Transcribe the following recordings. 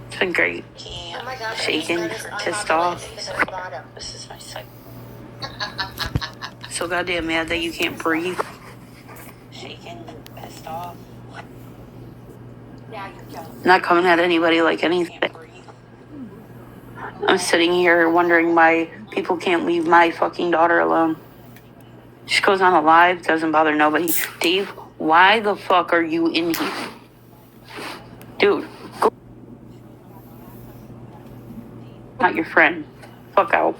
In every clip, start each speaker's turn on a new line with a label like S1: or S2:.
S1: It's been great.
S2: Oh my God,
S1: Shaken, pissed off.
S2: This is my second.
S1: So goddamn mad that you can't breathe. Shaken, pissed off. Not coming at anybody like anything. I'm sitting here wondering why people can't leave my fucking daughter alone. She goes on a live, doesn't bother nobody. Dave, why the fuck are you in here? Dude, go. Not your friend. Fuck out.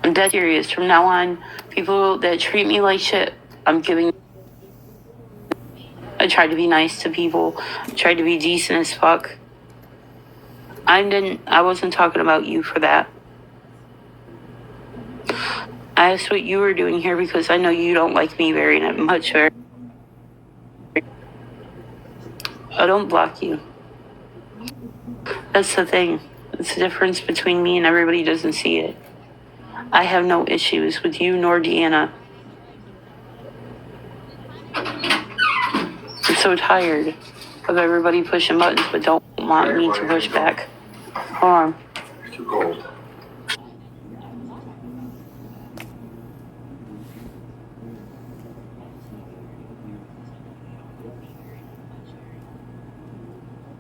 S1: I'm dead serious. From now on, people that treat me like shit, I'm giving. I tried to be nice to people. I tried to be decent as fuck. I wasn't talking about you for that. I asked what you were doing here because I know you don't like me very much. I don't block you. That's the thing. It's the difference between me and everybody doesn't see it. I have no issues with you nor Deanna. I'm so tired of everybody pushing buttons but don't want me to push back. Hold on.
S3: It's too cold.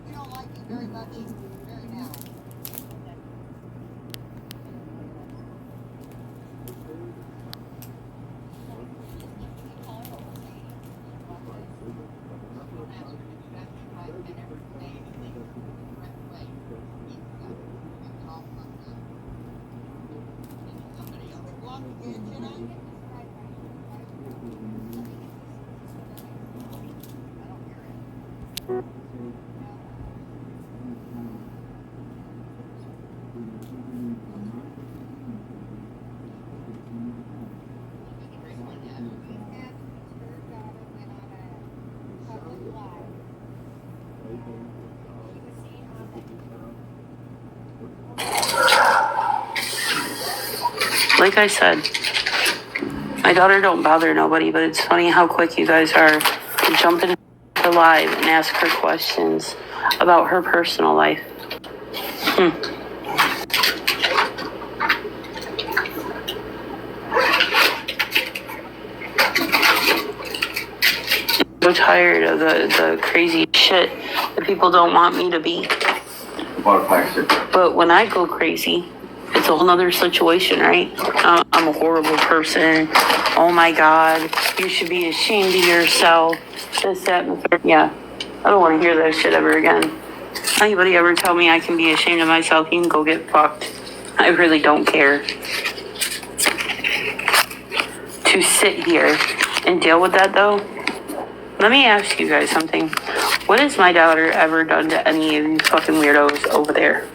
S4: You don't like me very much, very now.
S1: Like I said, my daughter don't bother nobody, but it's funny how quick you guys are to jump into live and ask her questions about her personal life. I'm so tired of the crazy shit that people don't want me to be. But when I go crazy, it's a whole nother situation, right? I'm a horrible person. Oh my God, you should be ashamed of yourself. This, that, and the third. Yeah, I don't want to hear that shit ever again. Anybody ever tell me I can be ashamed of myself, you can go get fucked. I really don't care. To sit here and deal with that though, let me ask you guys something. What has my daughter ever done to any of you fucking weirdos over there?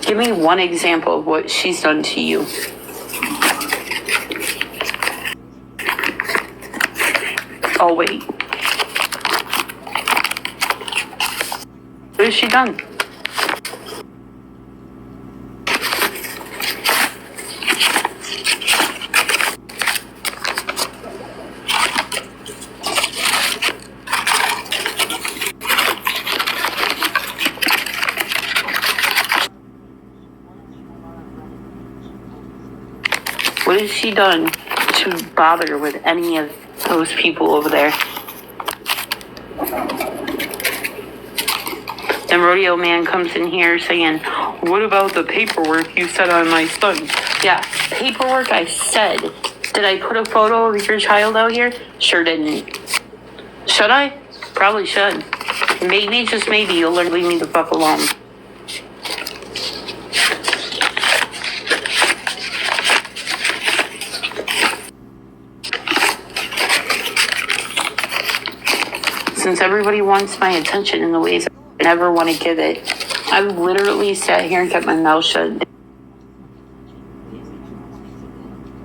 S1: Give me one example of what she's done to you. Oh, wait. What has she done? What has she done to bother with any of those people over there? And Rodeo Man comes in here saying, what about the paperwork you said on my son? Yeah, paperwork I said. Did I put a photo of your child out here? Sure didn't. Should I? Probably should. Maybe, just maybe, you'll learn to leave me the fuck alone. Since everybody wants my attention in the ways I never want to give it, I've literally sat here and kept my mouth shut.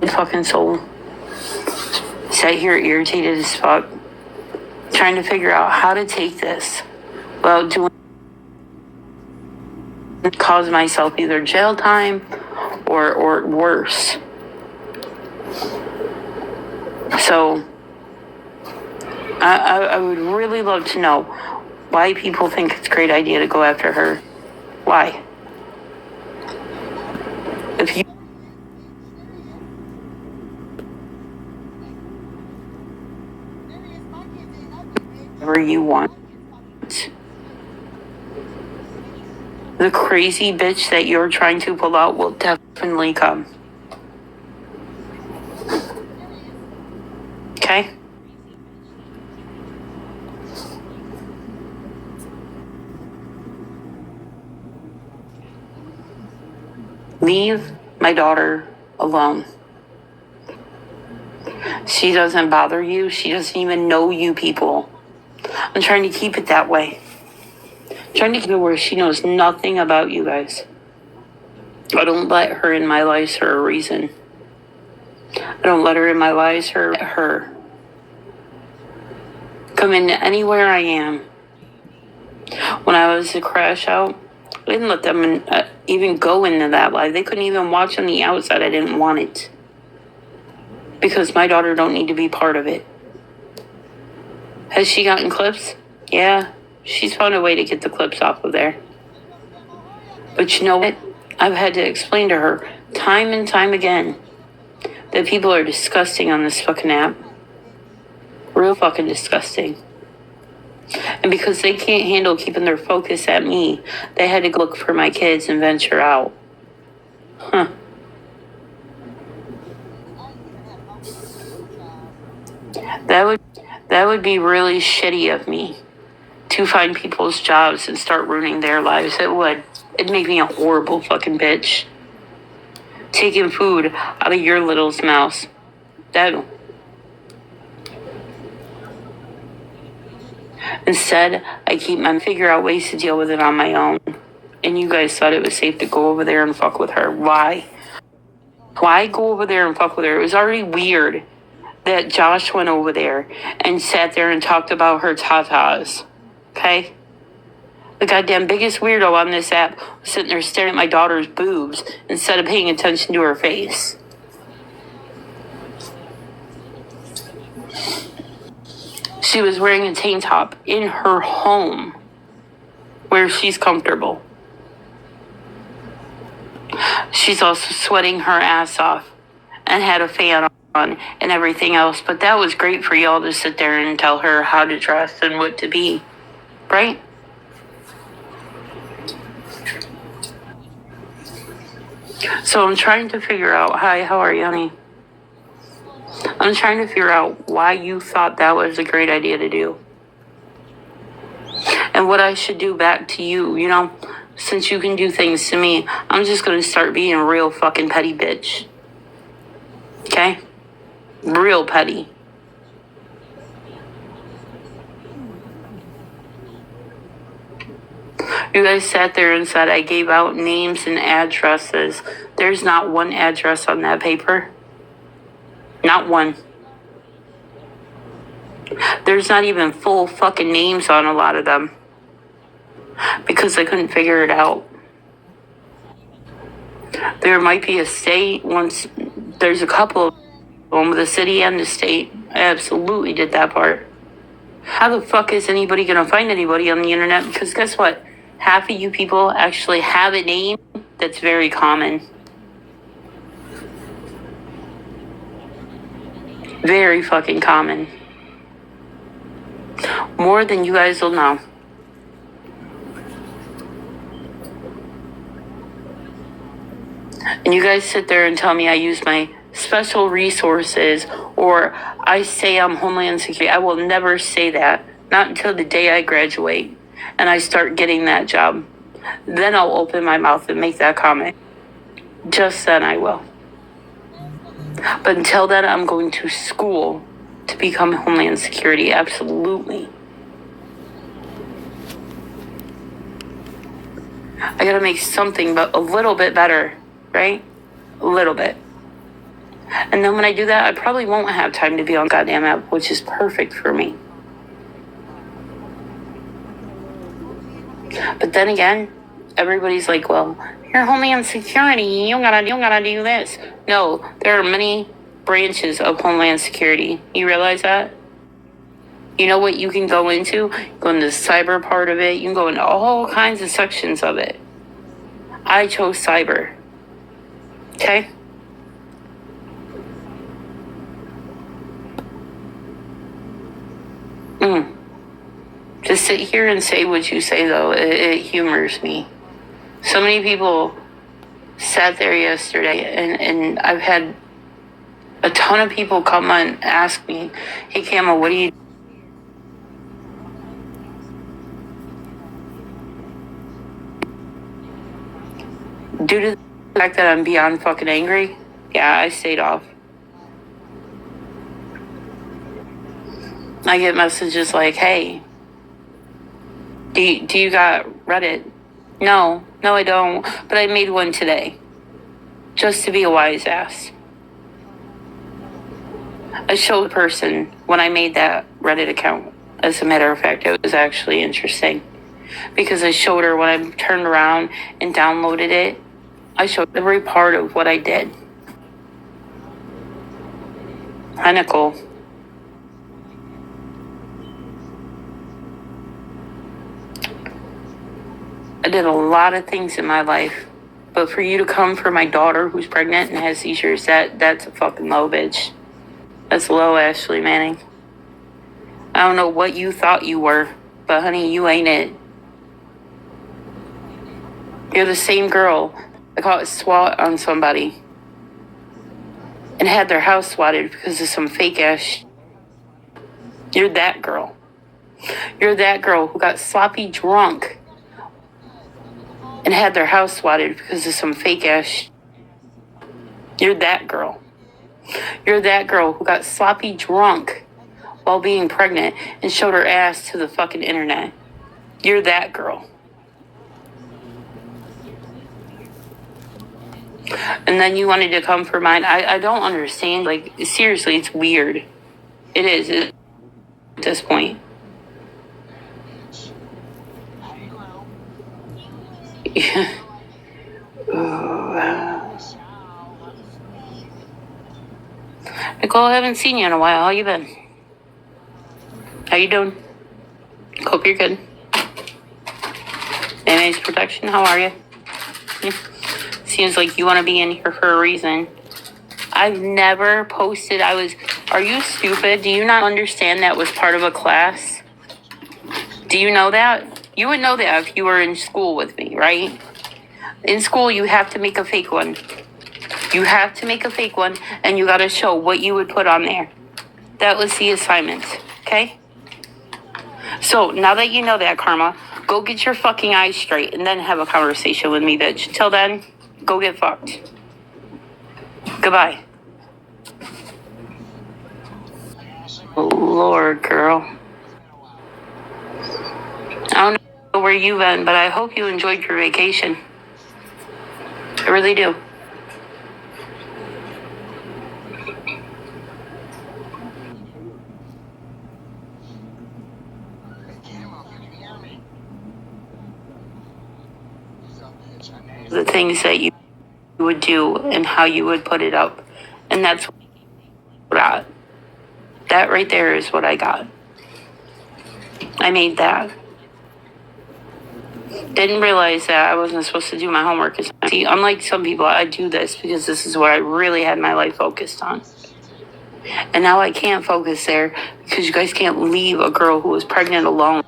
S1: Fucking soul. Sat here irritated as fuck, trying to figure out how to take this without doing cause myself either jail time or worse. So I would really love to know why people think it's a great idea to go after her. Why? If you whatever you want, the crazy bitch that you're trying to pull out will definitely come. Okay? Leave my daughter alone. She doesn't bother you. She doesn't even know you people. I'm trying to keep it that way. I'm trying to keep it where she knows nothing about you guys. I don't let her in my lives for a reason. I don't let her in my lives for her. Come in anywhere I am. When I was to crash out, I didn't let them even go into that live. They couldn't even watch on the outside. I didn't want it. Because my daughter don't need to be part of it. Has she gotten clips? Yeah. She's found a way to get the clips off of there. But you know what? I've had to explain to her time and time again that people are disgusting on this fucking app. Real fucking disgusting. And because they can't handle keeping their focus at me, they had to look for my kids and venture out. Huh. That would be really shitty of me to find people's jobs and start ruining their lives. It would. It'd make me a horrible fucking bitch. Taking food out of your little's mouth. Instead, I figure out ways to deal with it on my own. And you guys thought it was safe to go over there and fuck with her. Why? Why go over there and fuck with her? It was already weird that Josh went over there and sat there and talked about her tatas. Okay? The goddamn biggest weirdo on this app was sitting there staring at my daughter's boobs instead of paying attention to her face. She was wearing a tank top in her home where she's comfortable. She's also sweating her ass off and had a fan on and everything else. But that was great for y'all to sit there and tell her how to dress and what to be. Right? So I'm trying to figure out, hi, how are you, honey? I'm trying to figure out why you thought that was a great idea to do. And what I should do back to you, you know, since you can do things to me, I'm just going to start being a real fucking petty bitch. Okay? Real petty. You guys sat there and said I gave out names and addresses. There's not one address on that paper. Not one. There's not even full fucking names on a lot of them. Because I couldn't figure it out. There might be a state once. There's a couple of them with the city and the state. I absolutely did that part. How the fuck is anybody going to find anybody on the internet? Because guess what? Half of you people actually have a name that's very common. Very fucking common. More than you guys will know. And you guys sit there and tell me I use my special resources or I say I'm Homeland Security. I will never say that. Not until the day I graduate and I start getting that job. Then I'll open my mouth and make that comment. Just then I will. But until then, I'm going to school to become Homeland Security. Absolutely. I gotta make something but a little bit better, right? A little bit. And then when I do that, I probably won't have time to be on goddamn app, which is perfect for me. But then again, everybody's like, well, you're Homeland Security, you gotta do this. No, there are many branches of Homeland Security. You realize that? You know what you can go into? Go into the cyber part of it. You can go into all kinds of sections of it. I chose cyber. Okay? To sit here and say what you say, though, it humors me. So many people sat there yesterday, and I've had a ton of people come on and ask me, hey, Camo, what do you... Due to the fact that I'm beyond fucking angry, yeah, I stayed off. I get messages like, hey, do you got Reddit? No, I don't, but I made one today. Just to be a wise ass. I showed a person when I made that Reddit account. As a matter of fact, it was actually interesting. Because I showed her when I turned around and downloaded it, I showed every part of what I did. Hi, Nicole. I did a lot of things in my life. But for you to come for my daughter who's pregnant and has seizures, that's a fucking low, bitch. That's low, Ashley Manning. I don't know what you thought you were, but honey, you ain't it. You're the same girl that caught a SWAT on somebody and had their house swatted because of some fake ass. You're that girl. You're that girl who got sloppy drunk and had their house swatted because of some fake ass. You're that girl. You're that girl who got sloppy drunk while being pregnant and showed her ass to the fucking internet. You're that girl. And then you wanted to come for mine. I don't understand. Like, seriously, it's weird. It is at this point. Nicole, I haven't seen you in a while. How you been? How you doing? Hope you're good. Mayonnaise protection, how are you? Seems like you want to be in here for a reason. I've never posted. Are you stupid? Do you not understand that was part of a class? Do you know that? You would know that if you were in school with me, right? In school, you have to make a fake one. You have to make a fake one, and you got to show what you would put on there. That was the assignment, okay? So, now that you know that, Karma, go get your fucking eyes straight and then have a conversation with me, bitch. Till then, go get fucked. Goodbye. Oh, Lord, girl. I don't know where you've been, but I hope you enjoyed your vacation. I really do. The things that you would do and how you would put it up. And that's what I got. That right there is what I got. I made that. Didn't realize that I wasn't supposed to do my homework. See, unlike some people, I do this because this is what I really had my life focused on. And now I can't focus there because you guys can't leave a girl who was pregnant alone.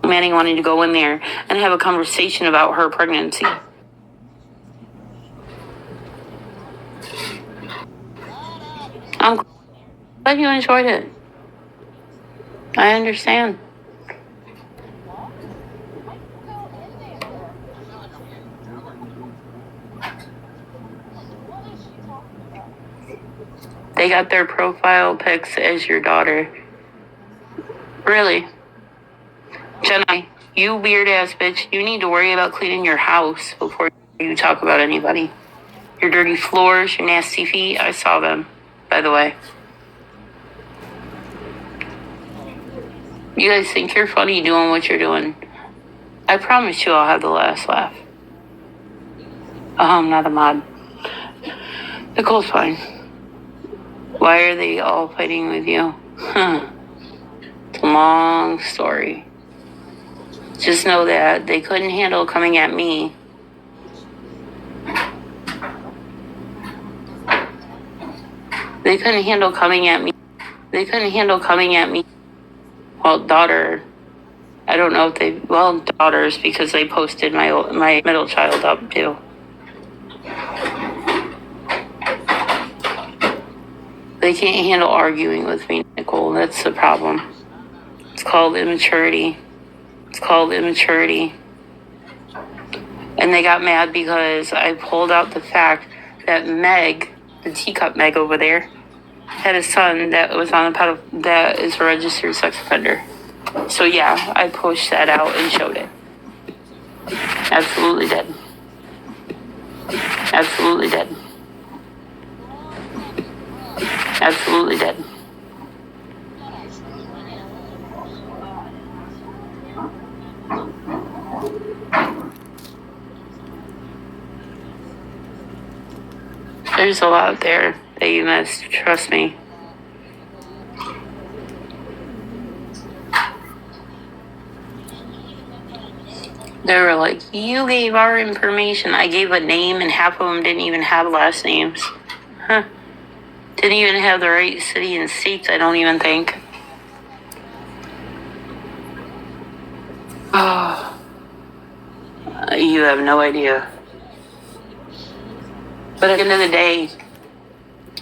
S1: Manning wanting to go in there and have a conversation about her pregnancy. I'm glad you enjoyed it. I understand. They got their profile pics as your daughter. Really? Jenna, you weird ass bitch, you need to worry about cleaning your house before you talk about anybody. Your dirty floors, your nasty feet, I saw them, by the way. You guys think you're funny doing what you're doing. I promise you I'll have the last laugh. I'm not a mod. Nicole's fine. Why are they all fighting with you? It's a long story. Just know that they couldn't handle coming at me. They couldn't handle coming at me. They couldn't handle coming at me. Well, daughter, I don't know if they, well, daughters, because they posted my middle child up too. They can't handle arguing with me, Nicole. That's the problem. It's called immaturity. It's called immaturity. And they got mad because I pulled out the fact that Meg, the teacup Meg over there, had a son that was on that is a registered sex offender. So yeah, I pushed that out and showed it. Absolutely did. Absolutely did. Absolutely did. There's a lot there that you missed, trust me. They were like, you gave our information. I gave a name and half of them didn't even have last names. Huh. Didn't even have the right city and states, I don't even think. Oh. You have no idea. But at the end of the day,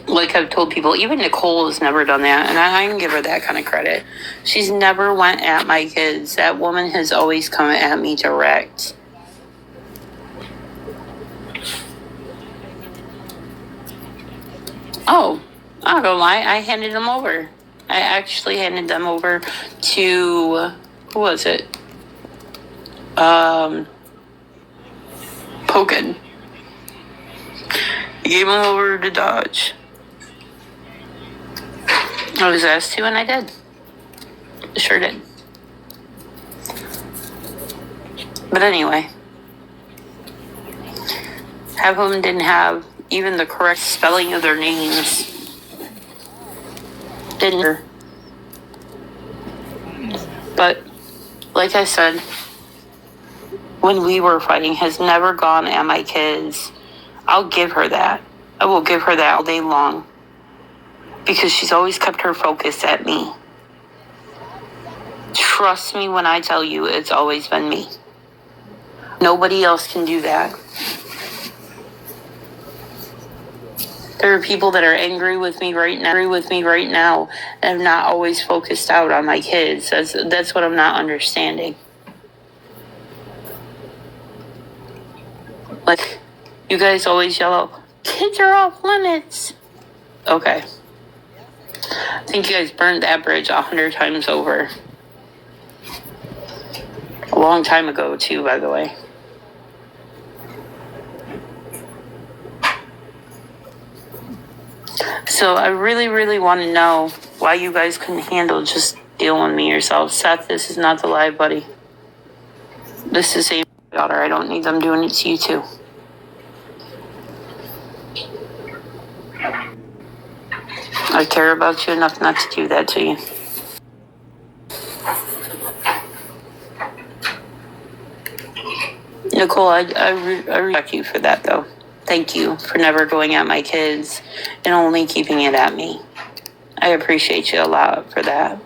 S1: like I've told people, even Nicole has never done that, and I can give her that kind of credit. She's never went at my kids. That woman has always come at me direct. Oh, I'll go lie. I handed them over. I actually handed them over to, who was it? Pokin. I gave them over to Dodge. I was asked to, and I did. Sure did. But anyway, half of them didn't have even the correct spelling of their names. Didn't. But, like I said, when we were fighting, has never gone at my kids. I'll give her that. I will give her that all day long. Because she's always kept her focus at me. Trust me when I tell you it's always been me. Nobody else can do that. There are people that are angry with me right now and have not always focused out on my kids. That's what I'm not understanding. Like, you guys always yell out, kids are off limits. Okay. I think you guys burned that bridge 100 times over. A long time ago, too, by the way. So I really, really want to know why you guys couldn't handle just dealing with me yourselves. Seth, this is not the live, buddy. This is a daughter. I don't need them doing it to you, too. I care about you enough not to do that to you. Nicole, I respect you for that, though. Thank you for never going at my kids and only keeping it at me. I appreciate you a lot for that.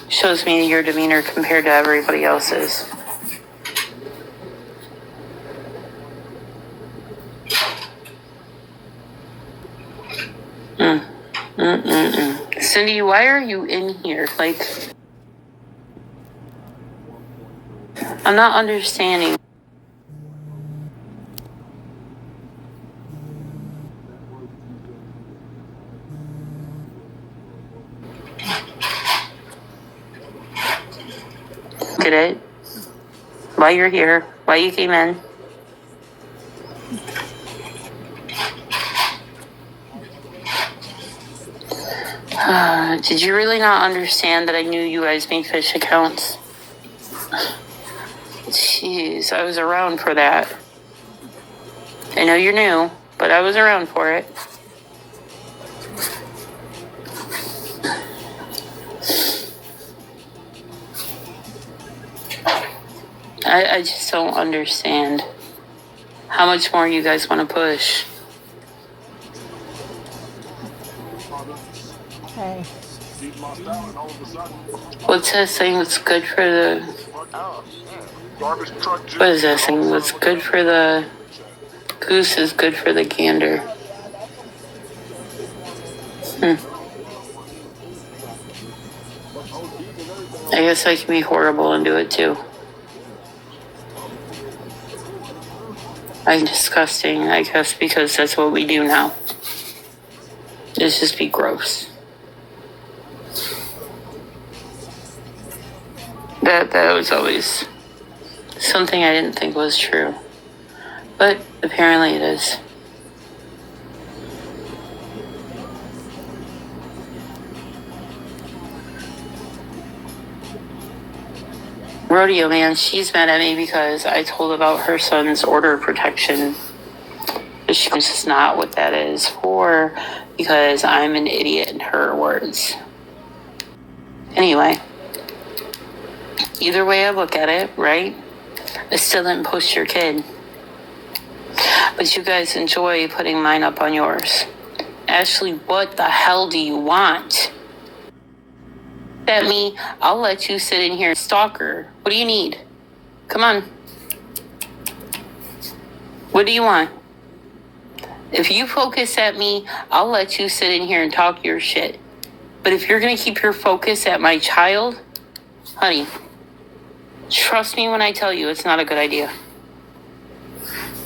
S1: Shows me your demeanor compared to everybody else's. Cindy, why are you in here? Like, I'm not understanding. Look at it. Why you're here. Why you came in. Did you really not understand that I knew you guys made fish accounts? Jeez, I was around for that. I know you're new, but I was around for it. I just don't understand how much more you guys want to push.
S4: Hey.
S1: What's that saying? What's good for the... What is that saying? What's good for the goose is good for the gander. I guess I can be horrible and do it too. I'm disgusting, I guess, because that's what we do now. It's just be gross. That was always something I didn't think was true. But apparently it is. Rodeo Man, she's mad at me because I told about her son's order of protection. She's just not what that is for, because I'm an idiot in her words. Anyway, either way I look at it, right? I still didn't post your kid. But you guys enjoy putting mine up on yours. Ashley, what the hell do you want? At me, I'll let you sit in here, stalker. What do you need? Come on. What do you want? If you focus at me, I'll let you sit in here and talk your shit. But if you're gonna keep your focus at my child, honey, trust me when I tell you it's not a good idea.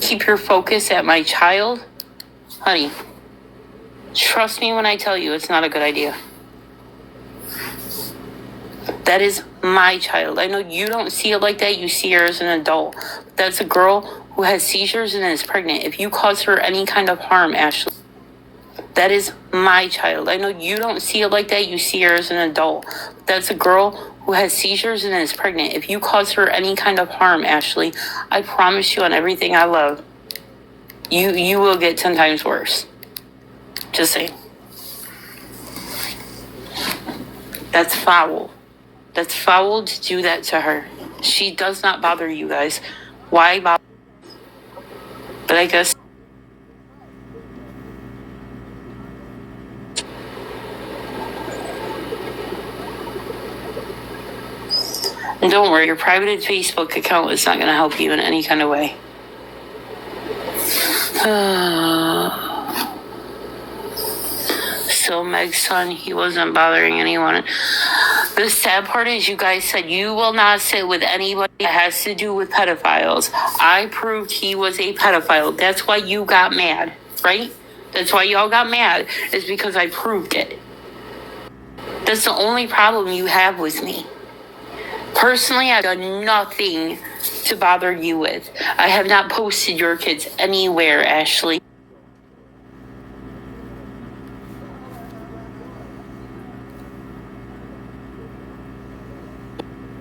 S1: Keep your focus at my child, honey, trust me when I tell you it's not a good idea. That is my child. I know you don't see it like that. You see her as an adult. That's a girl who has seizures and is pregnant. If you cause her any kind of harm, Ashley, that is my child. I know you don't see it like that. You see her as an adult. That's a girl who has seizures and is pregnant. If you cause her any kind of harm, Ashley, I promise you on everything I love, you will get 10 times worse. Just saying. That's foul. That's foul to do that to her. She does not bother you guys. Why bother? But I guess. And don't worry, your private Facebook account is not going to help you in any kind of way. So Meg's son, he wasn't bothering anyone. The sad part is you guys said you will not sit with anybody that has to do with pedophiles. I proved he was a pedophile. That's why you got mad, right? That's why y'all got mad, is because I proved it. That's the only problem you have with me. Personally, I've done nothing to bother you with. I have not posted your kids anywhere, Ashley.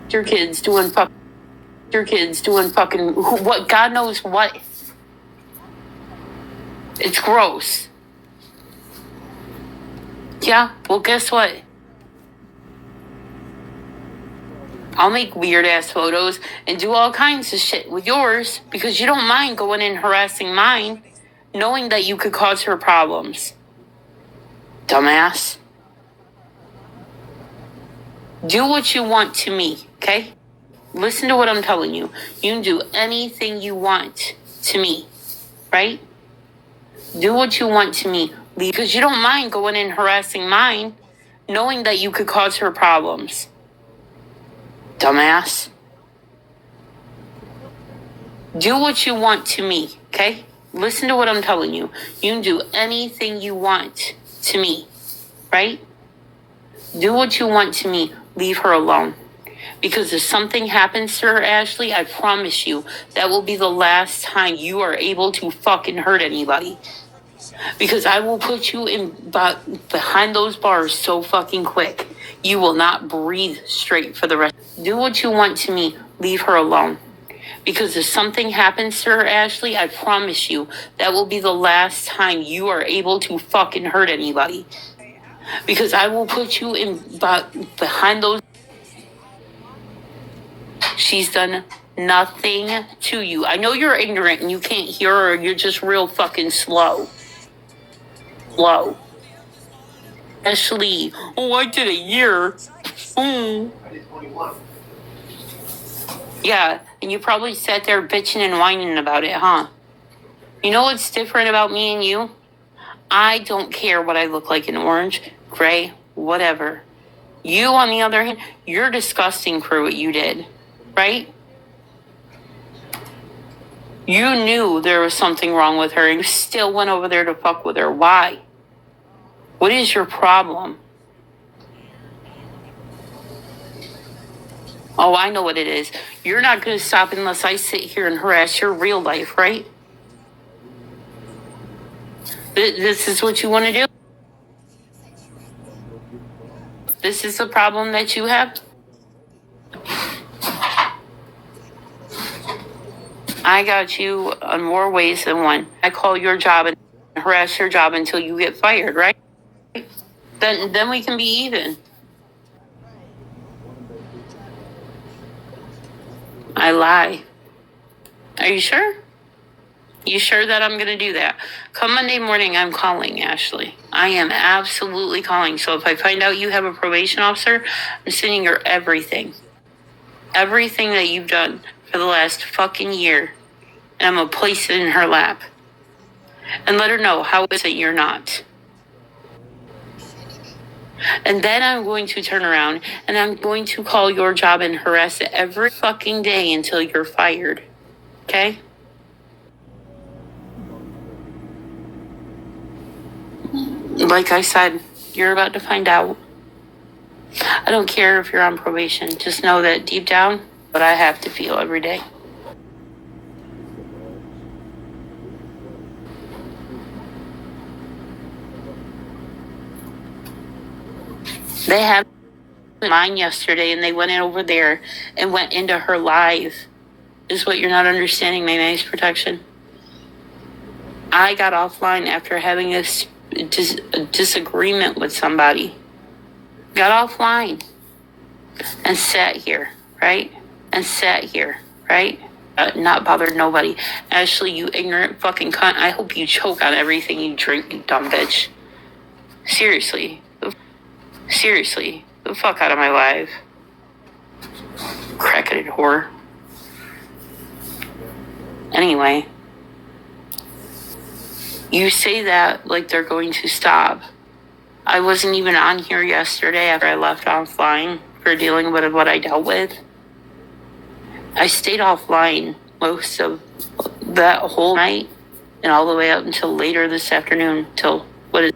S1: Your kids doing fucking what, God knows what. It's gross. Yeah, well, guess what? I'll make weird ass photos and do all kinds of shit with yours because you don't mind going and harassing mine, knowing that you could cause her problems. Dumbass. Do what you want to me, okay? Listen to what I'm telling you. You can do anything you want to me, right? Do what you want to me because you don't mind going and harassing mine, knowing that you could cause her problems. Dumbass. Do what you want to me, okay? Listen to what I'm telling you. You can do anything you want to me, right? Do what you want to me. Leave her alone. Because if something happens to her, Ashley, I promise you, that will be the last time you are able to fucking hurt anybody. Because I will put you in behind those bars so fucking quick. You will not breathe straight for the rest. Do what you want to me. Leave her alone. Because if something happens to her, Ashley, I promise you, that will be the last time you are able to fucking hurt anybody. Because I will put you in behind those. She's done nothing to you. I know you're ignorant and you can't hear, or you're just real fucking slow. Slow. Ashley, oh, I did a year. Mm. Yeah, and you probably sat there bitching and whining about it, huh? You know what's different about me and you? I don't care what I look like in orange, gray, whatever. You, on the other hand, you're disgusting for what you did, right? You knew there was something wrong with her and you still went over there to fuck with her. Why? What is your problem? Oh, I know what it is. You're not going to stop unless I sit here and harass your real life, right? This is what you want to do? This is the problem that you have? I got you on more ways than one. I call your job and harass your job until you get fired, right? Then we can be even. I lie. Are you sure? You sure that I'm going to do that? Come Monday morning, I'm calling, Ashley. I am absolutely calling. So if I find out you have a probation officer, I'm sending her everything. Everything that you've done for the last fucking year. And I'm going to place it in her lap. And let her know how is it you're not. And then I'm going to turn around and I'm going to call your job and harass it every fucking day until you're fired. Okay? Like I said, you're about to find out. I don't care if you're on probation. Just know that deep down, what I have to feel every day. They had mine yesterday and they went in over there and went into her live. Is what you're not understanding, May's protection. I got offline after having a disagreement with somebody. Got offline and sat here, right? And sat here, right? Not bothered nobody. Ashley, you ignorant fucking cunt. I hope you choke on everything you drink, you dumb bitch. Seriously. Seriously. Get the fuck out of my life. Crackheaded whore. Anyway. You say that like they're going to stop. I wasn't even on here yesterday after I left offline for dealing with what I dealt with. I stayed offline most of that whole night and all the way up until later this afternoon, till what is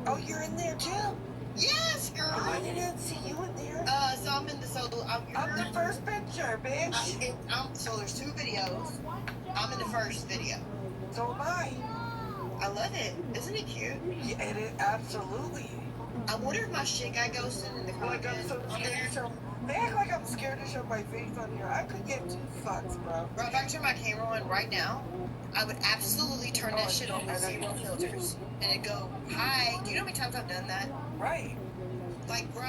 S4: Oh, you're in there too? Yes, girl. I didn't see you in there. So
S2: I'm in the
S3: I'm the first picture, bitch.
S2: so there's 2 videos. I'm in the first video.
S3: So am I.
S2: I love it. Isn't it cute?
S3: Yeah, it is absolutely.
S2: I wonder if my shit got ghosted in the
S3: Like I'm
S2: comments.
S3: so scared to show. They act like I'm scared to show my face on here. I could get 2 fucks, bro.
S2: Bro, if I turn my camera on right now, I would absolutely turn that shit on with 0 filters. And it'd go, hi. Do you know how many times I've done that?
S3: Right.
S2: Like, bro.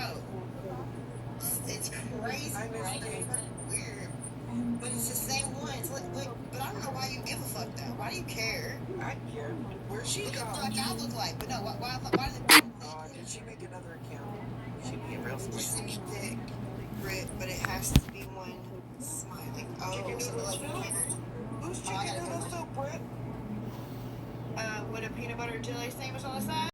S2: It's crazy.
S3: I miss
S2: bro.
S3: it.
S2: It's weird. But it's the same one. It's like, but I don't know why you give a fuck though. Why do you care?
S3: I care. Where's she
S2: Look at
S3: gone?
S2: what I look like. But no, why does it
S3: Did she make another account? She being real
S2: Just
S3: sweet.
S2: send me dick, Brit, but it has to be one smiling.
S3: Chicken
S2: So
S3: noodle
S2: like,
S3: soup? Who's
S2: Oh, I
S3: chicken
S2: gotta
S3: noodle
S2: go.
S3: soup, Britt?
S2: With a peanut butter jelly sandwich on the side.